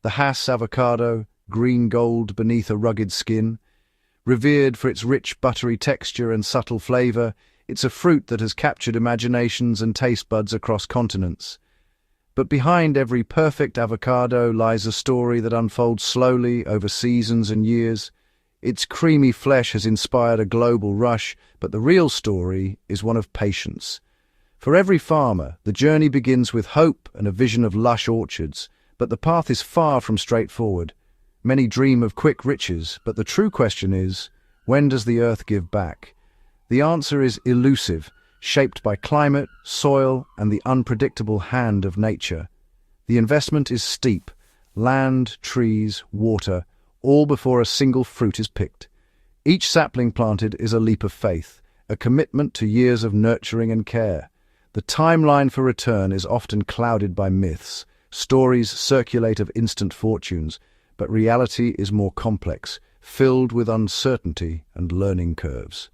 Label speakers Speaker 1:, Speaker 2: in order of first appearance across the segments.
Speaker 1: The Hass avocado, green gold beneath a rugged skin. Revered for its rich, buttery texture and subtle flavor, it's a fruit that has captured imaginations and taste buds across continents. But behind every perfect avocado lies a story that unfolds slowly over seasons and years. Its creamy flesh has inspired a global rush, but the real story is one of patience. For every farmer, the journey begins with hope and a vision of lush orchards, but the path is far from straightforward. Many dream of quick riches, but the true question is, when does the earth give back? The answer is elusive, shaped by climate, soil, and the unpredictable hand of nature. The investment is steep: land, trees, water, all before a single fruit is picked. Each sapling planted is a leap of faith, a commitment to years of nurturing and care. The timeline for return is often clouded by myths. Stories circulate of instant fortunes, but reality is more complex, filled with uncertainty and learning curves.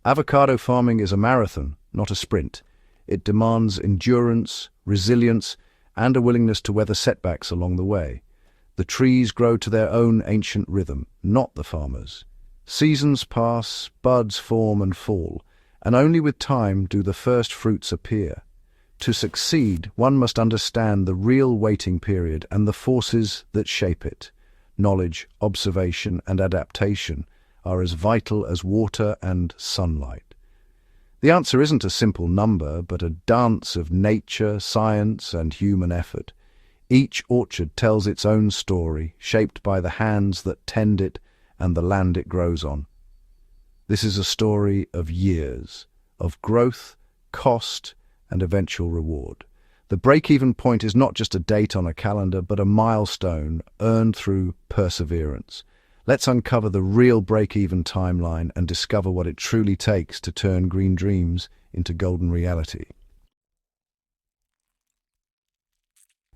Speaker 1: Avocado farming is a marathon, not a sprint. It demands endurance, resilience, and a willingness to weather setbacks along the way. The trees grow to their own ancient rhythm, not the farmers. Seasons pass, buds form and fall, and only with time do the first fruits appear. To succeed, one must understand the real waiting period and the forces that shape it. Knowledge, observation, and adaptation are as vital as water and sunlight. The answer isn't a simple number, but a dance of nature, science, and human effort. Each orchard tells its own story, shaped by the hands that tend it and the land it grows on. This is a story of years, of growth, cost, and eventual reward. The break-even point is not just a date on a calendar, but a milestone earned through perseverance. Let's uncover the real break-even timeline and discover what it truly takes to turn green dreams into golden reality.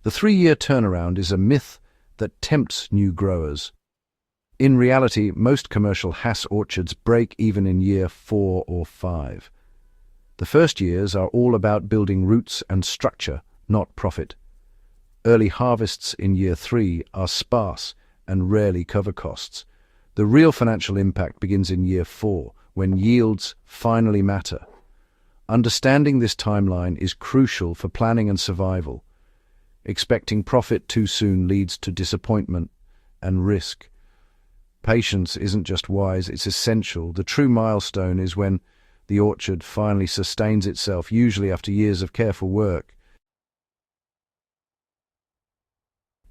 Speaker 1: The 3-year turnaround is a myth that tempts new growers. In reality, most commercial Hass orchards break even in year 4 or 5. The first years are all about building roots and structure, not profit. Early harvests in year 3 are sparse and rarely cover costs. The real financial impact begins in year 4, when yields finally matter. Understanding this timeline is crucial for planning and survival. Expecting profit too soon leads to disappointment and risk. Patience isn't just wise, it's essential. The true milestone is when the orchard finally sustains itself, usually after years of careful work.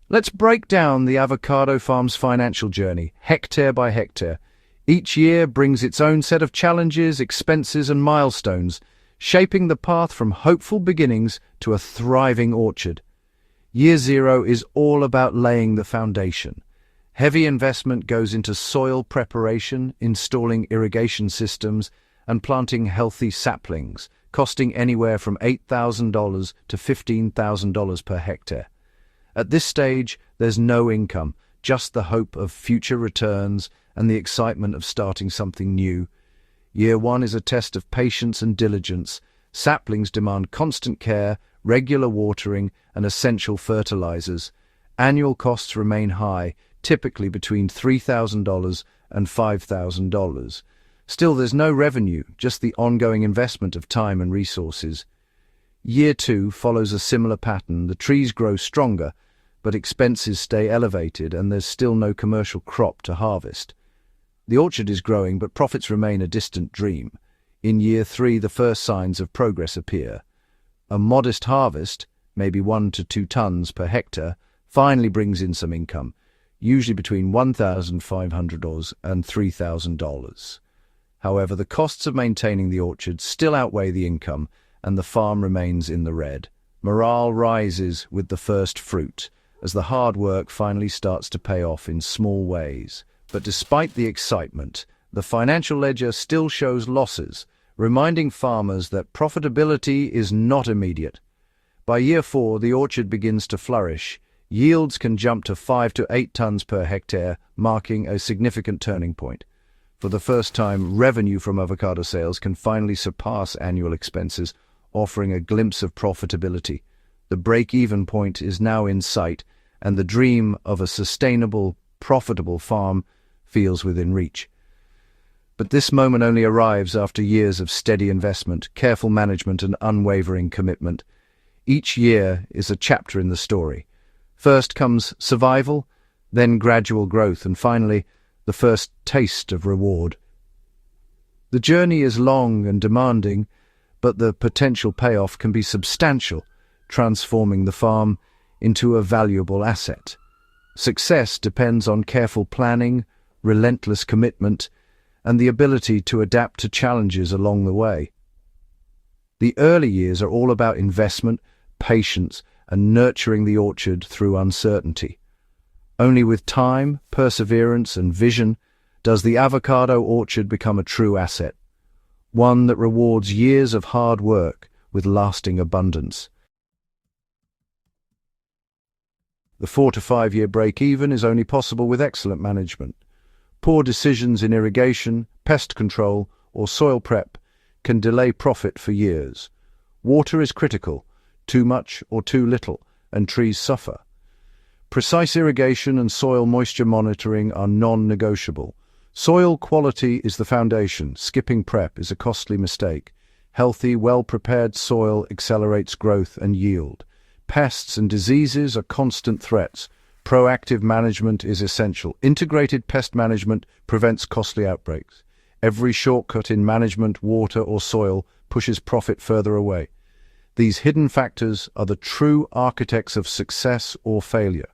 Speaker 1: Let's break down the avocado farm's financial journey, hectare by hectare. Each year brings its own set of challenges, expenses, and milestones, shaping the path from hopeful beginnings to a thriving orchard. Year 0 is all about laying the foundation. Heavy investment goes into soil preparation, installing irrigation systems, and planting healthy saplings, costing anywhere from $8,000 to $15,000 per hectare. At this stage, there's no income, just the hope of future returns and the excitement of starting something new. Year 1 is a test of patience and diligence. Saplings demand constant care, regular watering, and essential fertilizers. Annual costs remain high, typically between $3,000 and $5,000. Still, there's no revenue, just the ongoing investment of time and resources. Year 2 follows a similar pattern. The trees grow stronger, but expenses stay elevated and there's still no commercial crop to harvest. The orchard is growing, but profits remain a distant dream. In year 3, the first signs of progress appear. A modest harvest, maybe 1 to 2 tons per hectare, finally brings in some income, usually between $1,500 and $3,000. However, the costs of maintaining the orchard still outweigh the income, and the farm remains in the red. Morale rises with the first fruit, as the hard work finally starts to pay off in small ways. But despite the excitement, the financial ledger still shows losses, reminding farmers that profitability is not immediate. By year 4, the orchard begins to flourish. Yields can jump to 5 to 8 tons per hectare, marking a significant turning point. For the first time, revenue from avocado sales can finally surpass annual expenses, offering a glimpse of profitability. The break-even point is now in sight, and the dream of a sustainable, profitable farm feels within reach. But this moment only arrives after years of steady investment, careful management, and unwavering commitment. Each year is a chapter in the story. First comes survival, then gradual growth, and finally, the first taste of reward. The journey is long and demanding, but the potential payoff can be substantial, transforming the farm into a valuable asset. Success depends on careful planning, relentless commitment, and the ability to adapt to challenges along the way. The early years are all about investment, patience, and nurturing the orchard through uncertainty. Only with time, perseverance, and vision does the avocado orchard become a true asset, one that rewards years of hard work with lasting abundance. The 4 to 5 year break-even is only possible with excellent management. Poor decisions in irrigation, pest control, or soil prep can delay profit for years. Water is critical, too much or too little, and trees suffer. Precise irrigation and soil moisture monitoring are non-negotiable. Soil quality is the foundation. Skipping prep is a costly mistake. Healthy, well-prepared soil accelerates growth and yield. Pests and diseases are constant threats. Proactive management is essential. Integrated pest management prevents costly outbreaks. Every shortcut in management, water, or soil pushes profit further away. These hidden factors are the true architects of success or failure.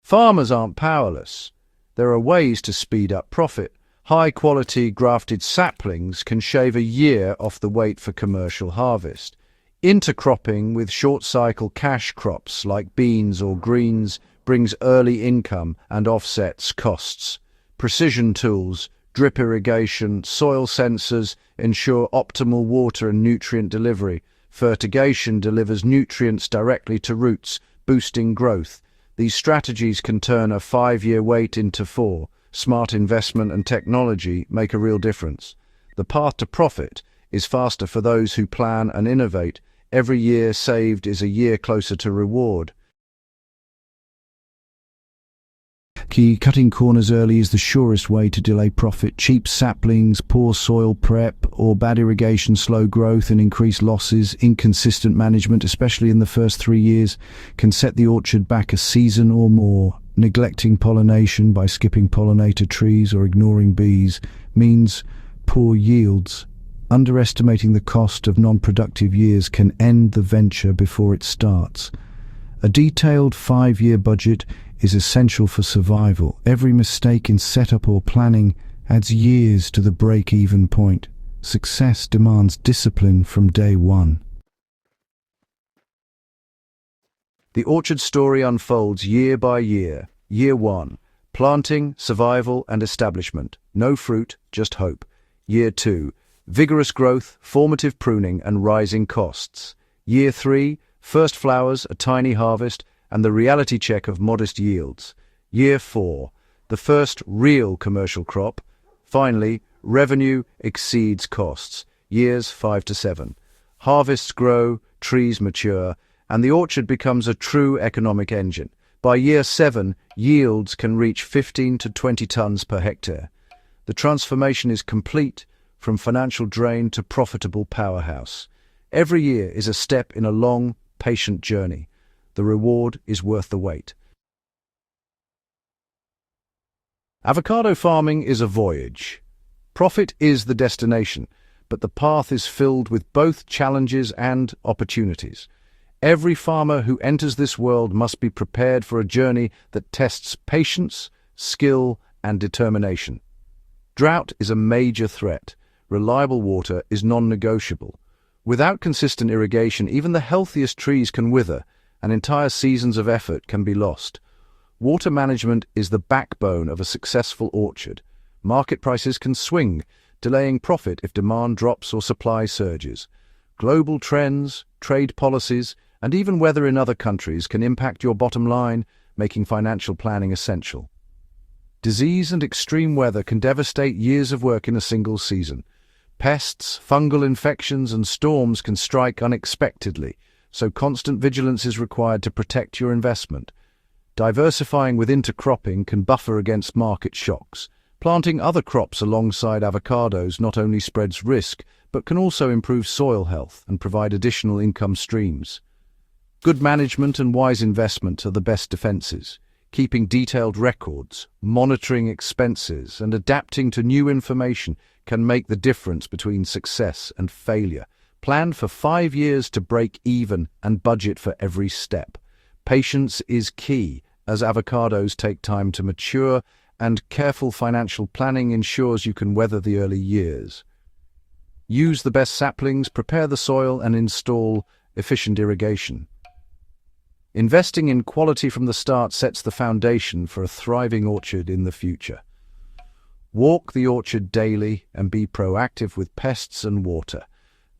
Speaker 1: Farmers aren't powerless. There are ways to speed up profit. High-quality grafted saplings can shave a year off the wait for commercial harvest. Intercropping with short-cycle cash crops like beans or greens brings early income and offsets costs. Precision tools, drip irrigation, soil sensors ensure optimal water and nutrient delivery. Fertigation delivers nutrients directly to roots, boosting growth. These strategies can turn a 5-year wait into 4. Smart investment and technology make a real difference. The path to profit is faster for those who plan and innovate. Every year saved is a year closer to reward.
Speaker 2: Cutting corners early is the surest way to delay profit. Cheap saplings, poor soil prep, or bad irrigation slow growth and increase losses. Inconsistent management, especially in the first 3 years, can set the orchard back a season or more. Neglecting pollination by skipping pollinator trees or ignoring bees means poor yields. Underestimating the cost of non-productive years can end the venture before it starts. A detailed 5-year budget is essential for survival. Every mistake in setup or planning adds years to the break-even point. Success demands discipline from day one.
Speaker 1: The orchard story unfolds year by year. Year 1, planting, survival, and establishment. No fruit, just hope. Year 2, vigorous growth, formative pruning, and rising costs. Year 3, first flowers, a tiny harvest, and the reality check of modest yields. Year 4, the first real commercial crop. Finally, revenue exceeds costs. Years 5 to 7. Harvests grow, trees mature, and the orchard becomes a true economic engine. By year 7, yields can reach 15 to 20 tons per hectare. The transformation is complete, from financial drain to profitable powerhouse. Every year is a step in a long, patient journey. The reward is worth the wait. Avocado farming is a voyage. Profit is the destination, but the path is filled with both challenges and opportunities. Every farmer who enters this world must be prepared for a journey that tests patience, skill, and determination. Drought is a major threat. Reliable water is non-negotiable. Without consistent irrigation, even the healthiest trees can wither, and entire seasons of effort can be lost. Water management is the backbone of a successful orchard. Market prices can swing, delaying profit if demand drops or supply surges. Global trends, trade policies, and even weather in other countries can impact your bottom line, making financial planning essential. Disease and extreme weather can devastate years of work in a single season. Pests, fungal infections, and storms can strike unexpectedly, so constant vigilance is required to protect your investment. Diversifying with intercropping can buffer against market shocks. Planting other crops alongside avocados not only spreads risk, but can also improve soil health and provide additional income streams. Good management and wise investment are the best defenses. Keeping detailed records, monitoring expenses, and adapting to new information can make the difference between success and failure. Plan for 5 years to break even and budget for every step. Patience is key, as avocados take time to mature, and careful financial planning ensures you can weather the early years. Use the best saplings, prepare the soil, and install efficient irrigation. Investing in quality from the start sets the foundation for a thriving orchard in the future. Walk the orchard daily and be proactive with pests and water.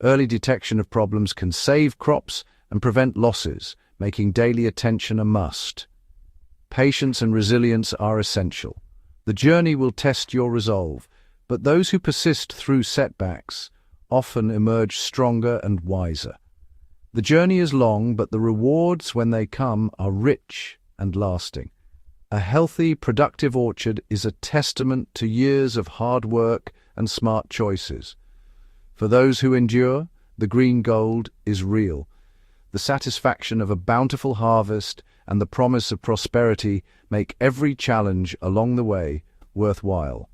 Speaker 1: Early detection of problems can save crops and prevent losses, making daily attention a must. Patience and resilience are essential. The journey will test your resolve, but those who persist through setbacks often emerge stronger and wiser. The journey is long, but the rewards, when they come, are rich and lasting. A healthy, productive orchard is a testament to years of hard work and smart choices. For those who endure, the green gold is real. The satisfaction of a bountiful harvest and the promise of prosperity make every challenge along the way worthwhile.